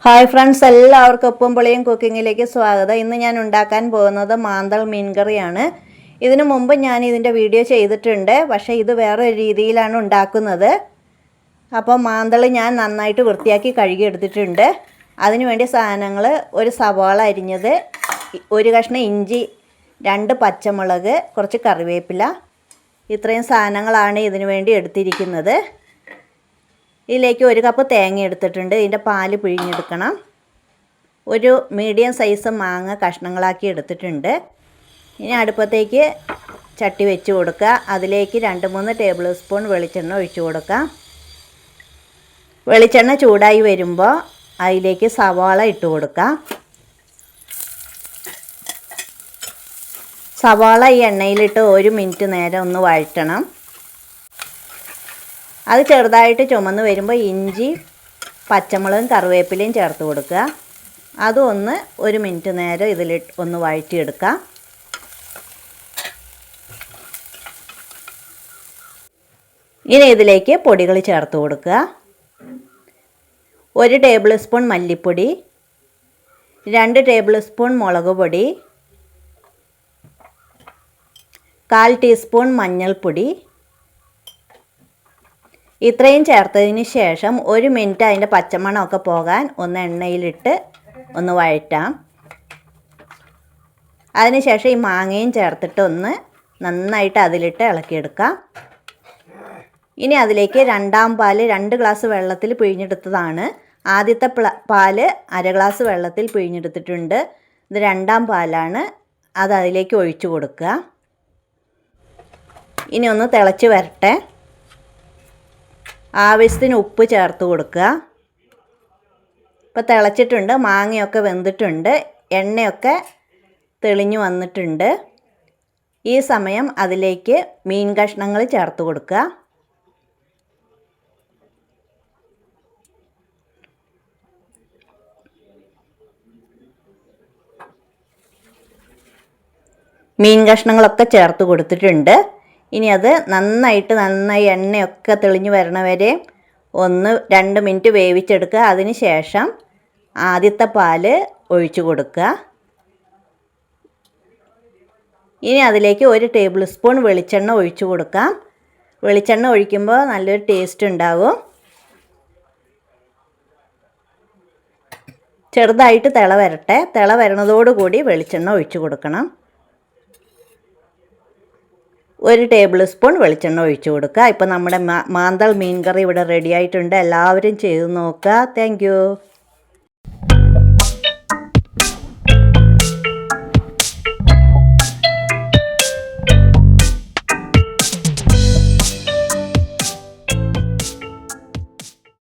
Hi friends, എല്ലാവർക്കും ഉപ്പും പുളിയും കുക്കിങ്ങിലേക്ക് സ്വാഗതം. ഇന്ന് ഞാൻ ഉണ്ടാക്കാൻ പോകുന്നത് മാന്തൾ മീൻ കറിയാണ്. ഇതിനു മുമ്പ് ഞാൻ ഇതിൻ്റെ വീഡിയോ ചെയ്തിട്ടുണ്ട്, പക്ഷേ ഇത് വേറെ രീതിയിലാണ് ഉണ്ടാക്കുന്നത്. അപ്പോൾ മാന്തൾ ഞാൻ നന്നായിട്ട് വൃത്തിയാക്കി കഴുകിയെടുത്തിട്ടുണ്ട്. അതിന് വേണ്ടി സാധനങ്ങൾ: ഒരു സവാള അരിഞ്ഞത്, ഒരു കഷ്ണം ഇഞ്ചി, 2 പച്ചമുളക്, കുറച്ച് കറിവേപ്പില. ഇത്രയും സാധനങ്ങളാണ് ഇതിനു വേണ്ടി എടുത്തിരിക്കുന്നത്. ഇതിലേക്ക് 1 കപ്പ് തേങ്ങ എടുത്തിട്ടുണ്ട്. ഇതിൻ്റെ പാല് പിഴിഞ്ഞെടുക്കണം. ഒരു മീഡിയം സൈസ് മാങ്ങ കഷ്ണങ്ങളാക്കി എടുത്തിട്ടുണ്ട്. ഇനി അടുപ്പത്തേക്ക് ചട്ടി വെച്ച് കൊടുക്കുക. അതിലേക്ക് 2-3 ടേബിൾ സ്പൂൺ വെളിച്ചെണ്ണ ഒഴിച്ചു കൊടുക്കാം. വെളിച്ചെണ്ണ ചൂടായി വരുമ്പോൾ അതിലേക്ക് സവാള ഇട്ട് കൊടുക്കാം. സവാള ഈ എണ്ണയിലിട്ട് 1 മിനിറ്റ് നേരം ഒന്ന് വഴറ്റണം. അത് ചെറുതായിട്ട് ചുമന്ന് വരുമ്പോൾ ഇഞ്ചി, പച്ചമുളകും കറിവേപ്പിലയും ചേർത്ത് കൊടുക്കുക. അതും 1 മിനിറ്റ് നേരം ഇതിലിട്ട് ഒന്ന് വഴറ്റിയെടുക്കാം. ഇനി ഇതിലേക്ക് പൊടികൾ ചേർത്ത് കൊടുക്കുക. 1 ടേബിൾ സ്പൂൺ മല്ലിപ്പൊടി, 2 ടേബിൾ സ്പൂൺ മുളക് പൊടി, 1/4 ടീസ്പൂൺ മഞ്ഞൾപ്പൊടി. ഇത്രയും ചേർത്തതിന് ശേഷം 1 മിനിറ്റ് അതിൻ്റെ പച്ചമണമൊക്കെ പോകാൻ ഒന്ന് എണ്ണയിലിട്ട് ഒന്ന് വഴറ്റാം. അതിനുശേഷം ഈ മാങ്ങയും ചേർത്തിട്ട് ഒന്ന് നന്നായിട്ട് അതിലിട്ട് ഇളക്കിയെടുക്കാം. ഇനി അതിലേക്ക് 2ാം പാല് 2 ഗ്ലാസ് വെള്ളത്തിൽ പിഴിഞ്ഞെടുത്തതാണ്. ആദ്യത്തെ പാല് 1/2 ഗ്ലാസ് വെള്ളത്തിൽ പിഴിഞ്ഞെടുത്തിട്ടുണ്ട്. ഇത് 2ാം പാലാണ്. അത് അതിലേക്ക് ഒഴിച്ചു കൊടുക്കുക. ഇനി ഒന്ന് തിളച്ച് വരട്ടെ. ആവശ്യത്തിന് ഉപ്പ് ചേർത്ത് കൊടുക്കുക. ഇപ്പോൾ തിളച്ചിട്ടുണ്ട്, മാങ്ങയൊക്കെ വെന്തിട്ടുണ്ട്, എണ്ണയൊക്കെ തെളിഞ്ഞു വന്നിട്ടുണ്ട്. ഈ സമയം അതിലേക്ക് മീൻ കഷ്ണങ്ങൾ ചേർത്ത് കൊടുക്കുക. മീൻ കഷ്ണങ്ങളൊക്കെ ചേർത്ത് കൊടുത്തിട്ടുണ്ട്. ഇനി അത് നന്നായി എണ്ണയൊക്കെ തെളിഞ്ഞു വരണ വരെ 1-2 മിനിറ്റ് വേവിച്ചെടുക്കുക. അതിന് ശേഷം ആദ്യത്തെ പാല് ഒഴിച്ചു കൊടുക്കുക. ഇനി അതിലേക്ക് 1 ടേബിൾ സ്പൂൺ വെളിച്ചെണ്ണ ഒഴിച്ചു കൊടുക്കാം. വെളിച്ചെണ്ണ ഒഴിക്കുമ്പോൾ നല്ലൊരു ടേസ്റ്റ് ഉണ്ടാകും. ചെറുതായിട്ട് തിള വരട്ടെ. തിള വരുന്നതോടുകൂടി വെളിച്ചെണ്ണ ഒഴിച്ചു കൊടുക്കണം. 1 ടേബിൾ സ്പൂൺ വെളിച്ചെണ്ണ ഒഴിച്ചു കൊടുക്കുക. ഇപ്പോൾ നമ്മുടെ മാന്തൾ മീൻ കറി ഇവിടെ റെഡി ആയിട്ടുണ്ട്. എല്ലാവരും ചെയ്ത് നോക്കുക. താങ്ക്